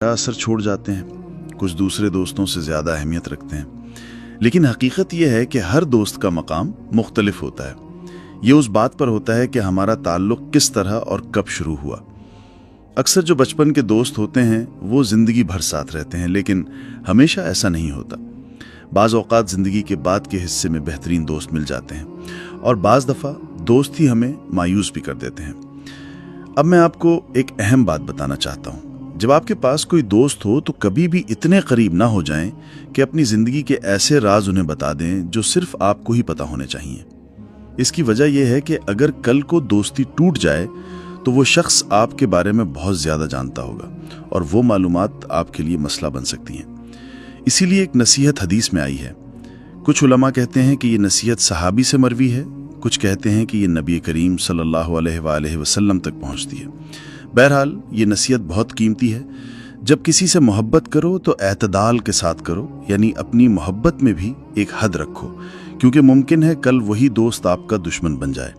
असर छोड़ जाते हैं, कुछ दूसरे दोस्तों से ज़्यादा अहमियत रखते हैं। लेकिन हकीकत यह है कि हर दोस्त का मकाम मुख्तलिफ होता है। ये उस बात पर होता है कि हमारा ताल्लुक़ किस तरह और कब शुरू हुआ। अक्सर जो बचपन के दोस्त होते हैं वो ज़िंदगी भर साथ रहते हैं, लेकिन हमेशा ऐसा नहीं होता। बाज़ औक़ात ज़िंदगी के बाद के हिस्से में बेहतरीन दोस्त मिल जाते हैं और बाज़ दफ़ा दोस्त ही हमें मायूस भी कर देते हैं। अब मैं आपको एक अहम बात बताना चाहता हूँ। जब आपके पास कोई दोस्त हो तो कभी भी इतने करीब ना हो जाएं कि अपनी ज़िंदगी के ऐसे राज उन्हें बता दें जो सिर्फ आपको ही पता होने चाहिए। इसकी वजह यह है कि अगर कल को दोस्ती टूट जाए तो वो शख्स आपके बारे में बहुत ज़्यादा जानता होगा और वो मालूमात आपके लिए मसला बन सकती हैं। इसीलिए एक नसीहत हदीस में आई है। कुछ उलमा कहते हैं कि ये नसीहत सहाबी से मरवी है, कुछ कहते हैं कि ये नबी करीम सल्लल्लाहु अलैहि वसल्लम तक पहुँचती है। बहरहाल ये नसीहत बहुत कीमती है। जब किसी से मोहब्बत करो तो एतदाल के साथ करो, यानी अपनी मोहब्बत में भी एक हद रखो, क्योंकि मुमकिन है कल वही दोस्त आपका दुश्मन बन जाए।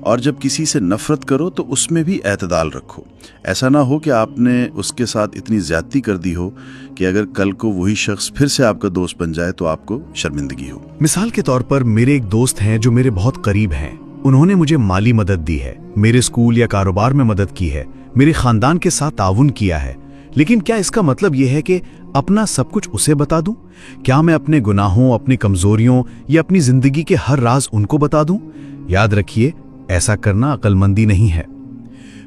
और जब किसी से नफरत करो तो उसमें भी एतदाल रखो। ऐसा ना हो कि आपने उसके साथ इतनी ज्यादती कर दी हो कि अगर कल को वही शख्स फिर से आपका दोस्त बन जाए तो आपको शर्मिंदगी हो। मिसाल के तौर पर मेरे एक दोस्त हैं जो मेरे बहुत करीब हैं। उन्होंने मुझे माली मदद दी है, मेरे स्कूल या कारोबार में मदद की है, मेरे खानदान के साथ ताउन किया है। लेकिन क्या इसका मतलब यह है कि अपना सब कुछ उसे बता दूं? क्या मैं अपने गुनाहों, अपनी कमजोरियों या अपनी जिंदगी के हर राज उनको बता दूं? याद रखिए, ऐसा करना अक्लमंदी नहीं है।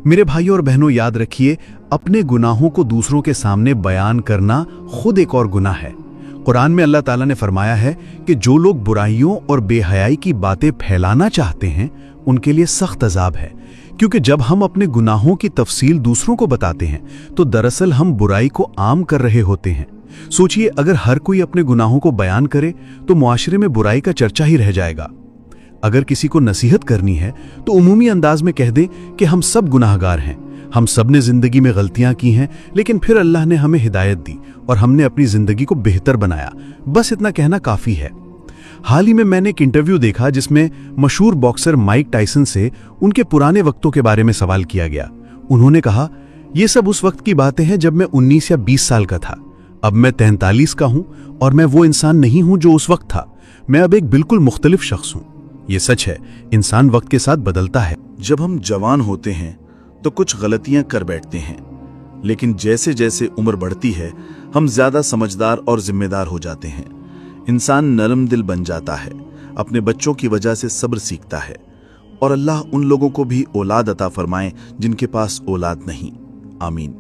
मेरे भाइयों और बहनों, याद रखिए, अपने गुनाहों को दूसरों के सामने बयान करना खुद एक और गुनाह है। कुरान में अल्लाह ताला ने फरमाया है कि जो लोग बुराइयों और बेहयाई की बातें फैलाना चाहते हैं उनके लिए सख्त अजाब है। क्योंकि जब हम अपने गुनाहों की तफसील दूसरों को बताते हैं तो दरअसल हम बुराई को आम कर रहे होते हैं। सोचिए, अगर हर कोई अपने गुनाहों को बयान करे तो मुआशरे में बुराई का चर्चा ही रह जाएगा। अगर किसी को नसीहत करनी है तो उमूमी अंदाज में कह दे कि हम सब गुनाहगार हैं, हम सब ने जिंदगी में गलतियां की हैं, लेकिन फिर अल्लाह ने हमें हिदायत दी और हमने अपनी जिंदगी को बेहतर बनाया। बस इतना कहना काफी है। हाल ही में मैंने एक इंटरव्यू देखा जिसमें मशहूर बॉक्सर माइक टायसन से उनके पुराने वक्तों के बारे में सवाल किया गया। उन्होंने कहा, ये सब उस वक्त की बातें हैं जब मैं 19 या 20 साल का था। अब मैं 43 का हूं और मैं वो इंसान नहीं हूं जो उस वक्त था। मैं अब एक बिल्कुल मुख्तलिफ शख्स हूं। ये सच है, इंसान वक्त के साथ बदलता है। जब हम जवान होते हैं तो कुछ गलतियां कर बैठते हैं, लेकिन जैसे जैसे उम्र बढ़ती है हम ज्यादा समझदार और जिम्मेदार हो जाते हैं। इंसान नरम दिल बन जाता है, अपने बच्चों की वजह से सब्र सीखता है और अल्लाह उन लोगों को भी औलाद अता फरमाए जिनके पास औलाद नहीं। आमीन।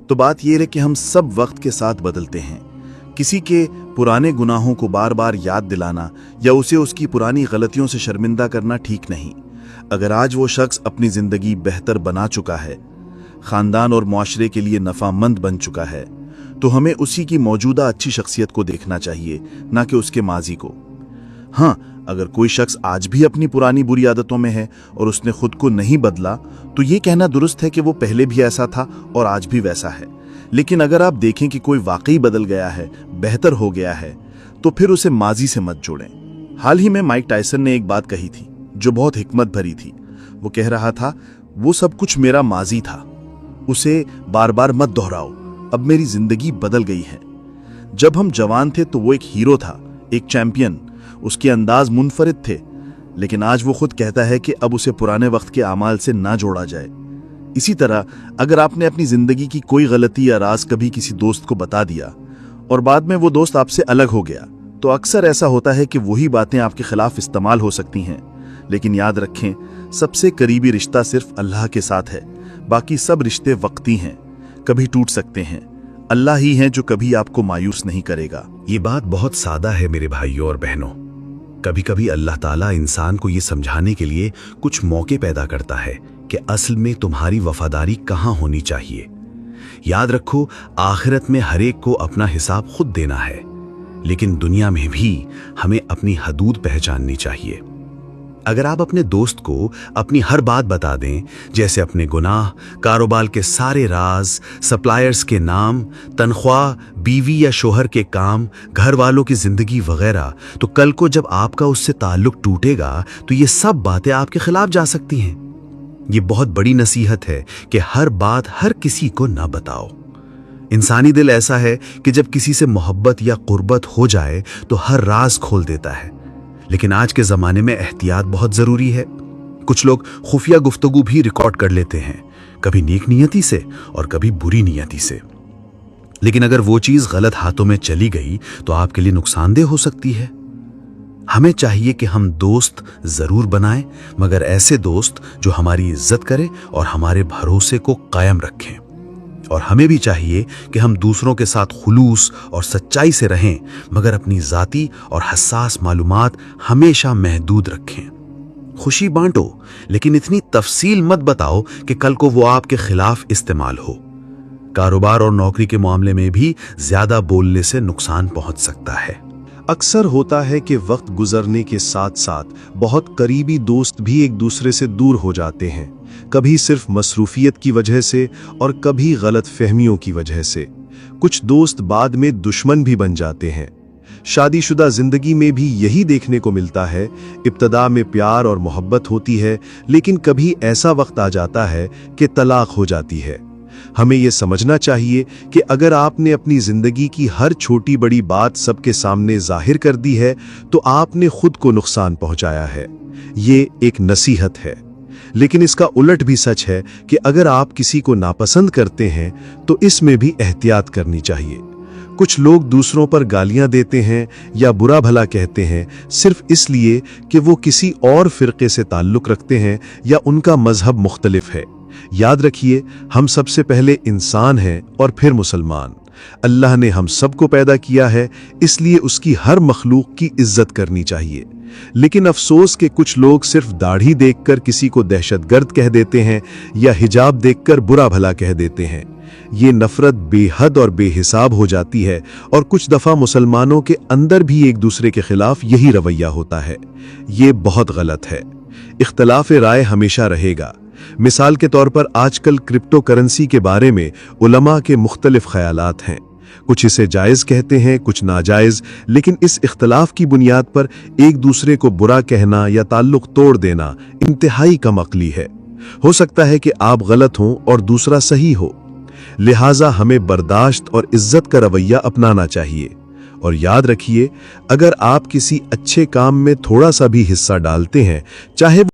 तो बात यह है कि हम सब वक्त के साथ बदलते हैं। किसी के पुराने गुनाहों को बार बार याद दिलाना या उसे उसकी पुरानी गलतियों से शर्मिंदा करना ठीक नहीं। अगर आज वो शख्स अपनी जिंदगी बेहतर बना चुका है, खानदान और मुआशरे के लिए नफामंद बन चुका है, तो हमें उसी की मौजूदा अच्छी शख्सियत को देखना चाहिए, ना कि उसके माजी को। हाँ, अगर कोई शख्स आज भी अपनी पुरानी बुरी आदतों में है और उसने खुद को नहीं बदला तो ये कहना दुरुस्त है कि वो पहले भी ऐसा था और आज भी वैसा है। लेकिन अगर आप देखें कि कोई वाकई बदल गया है, बेहतर हो गया है, तो फिर उसे माजी से मत जोड़ें। हाल ही में माइक टायसन ने एक बात कही थी जो बहुत हिकमत भरी थी। वो कह रहा था, वो सब कुछ मेरा माजी था, उसे बार बार मत दोहराओ, अब मेरी जिंदगी बदल गई है। जब हम जवान थे तो वो एक हीरो था, एक चैंपियन, उसके अंदाज मुनफरिद थे, लेकिन आज वो खुद कहता है कि अब उसे पुराने वक्त के आमाल से ना जोड़ा जाए। इसी तरह अगर आपने अपनी जिंदगी की कोई गलती या राज कभी किसी दोस्त को बता दिया और बाद में वो दोस्त आपसे अलग हो गया, तो अक्सर ऐसा होता है कि वही बातें आपके खिलाफ इस्तेमाल हो सकती हैं। लेकिन याद रखें, सबसे करीबी रिश्ता सिर्फ अल्लाह के साथ है, बाकी सब रिश्ते वक्ती हैं, कभी टूट सकते हैं। अल्लाह ही है जो कभी आपको मायूस नहीं करेगा। ये बात बहुत सादा है मेरे भाइयों और बहनों। कभी कभी अल्लाह ताला इंसान को ये समझाने के लिए कुछ मौके पैदा करता है कि असल में तुम्हारी वफादारी कहाँ होनी चाहिए। याद रखो, आखिरत में हर एक को अपना हिसाब खुद देना है, लेकिन दुनिया में भी हमें अपनी हदूद पहचाननी चाहिए। अगर आप अपने दोस्त को अपनी हर बात बता दें, जैसे अपने गुनाह, कारोबार के सारे राज, सप्लायर्स के नाम, तनख्वाह, बीवी या शोहर के काम, घर वालों की जिंदगी वगैरह, तो कल को जब आपका उससे ताल्लुक टूटेगा तो ये सब बातें आपके खिलाफ जा सकती हैं। ये बहुत बड़ी नसीहत है कि हर बात हर किसी को ना बताओ। इंसानी दिल ऐसा है कि जब किसी से मोहब्बत या कुर्बत हो जाए तो हर राज खोल देता है। लेकिन आज के ज़माने में एहतियात बहुत ज़रूरी है। कुछ लोग खुफिया गुफ्तगू भी रिकॉर्ड कर लेते हैं, कभी नेक नियति से और कभी बुरी नियति से। लेकिन अगर वो चीज़ गलत हाथों में चली गई तो आपके लिए नुकसानदेह हो सकती है। हमें चाहिए कि हम दोस्त ज़रूर बनाएं, मगर ऐसे दोस्त जो हमारी इज्जत करें और हमारे भरोसे को कायम रखें। और हमें भी चाहिए कि हम दूसरों के साथ खुलूस और सच्चाई से रहें, मगर अपनी ज़ाती और हसास मालूमात हमेशा महदूद रखें। खुशी बांटो, लेकिन इतनी तफसील मत बताओ कि कल को वो आपके खिलाफ इस्तेमाल हो। कारोबार और नौकरी के मामले में भी ज्यादा बोलने से नुकसान पहुंच सकता है। अक्सर होता है कि वक्त गुजरने के साथ साथ बहुत करीबी दोस्त भी एक दूसरे से दूर हो जाते हैं, कभी सिर्फ मसरूफियत की वजह से और कभी गलत फहमियों की वजह से। कुछ दोस्त बाद में दुश्मन भी बन जाते हैं। शादीशुदा जिंदगी में भी यही देखने को मिलता है। इब्तदा में प्यार और मोहब्बत होती है, लेकिन कभी ऐसा वक्त आ जाता है कि तलाक हो जाती है। हमें यह समझना चाहिए कि अगर आपने अपनी जिंदगी की हर छोटी बड़ी बात सबके सामने जाहिर कर दी है तो आपने खुद को नुकसान पहुंचाया है। ये एक नसीहत है। लेकिन इसका उलट भी सच है कि अगर आप किसी को नापसंद करते हैं तो इसमें भी एहतियात करनी चाहिए। कुछ लोग दूसरों पर गालियां देते हैं या बुरा भला कहते हैं सिर्फ इसलिए कि वो किसी और फिरके से ताल्लुक रखते हैं या उनका मजहब मुख्तलिफ है। याद रखिए, हम सबसे पहले इंसान हैं और फिर मुसलमान। अल्लाह ने हम सबको पैदा किया है, इसलिए उसकी हर मखलूक की इज्जत करनी चाहिए। लेकिन अफसोस कि कुछ लोग सिर्फ दाढ़ी देखकर किसी को दहशतगर्द कह देते हैं या हिजाब देखकर बुरा भला कह देते हैं। ये नफरत बेहद और बेहिसाब हो जाती है और कुछ दफा मुसलमानों के अंदर भी एक दूसरे के खिलाफ यही रवैया होता है। ये बहुत गलत है। इख्तलाफ राय हमेशा रहेगा। मिसाल के तौर पर आजकल क्रिप्टो करेंसी के बारे में उलमा के मुख्तलिफ ख्यालात हैं। कुछ इसे जायज़ कहते हैं, कुछ नाजायज़, लेकिन इस इख्तलाफ की बुनियाद पर एक दूसरे को बुरा कहना या ताल्लुक तोड़ देना इंतहाई कम अक्ली है। हो सकता है कि आप गलत हों और दूसरा सही हो, लिहाजा हमें बर्दाश्त और इज्जत का रवैया अपनाना चाहिए। और याद रखिए, अगर आप किसी अच्छे काम में थोड़ा सा भी हिस्सा डालते हैं, चाहे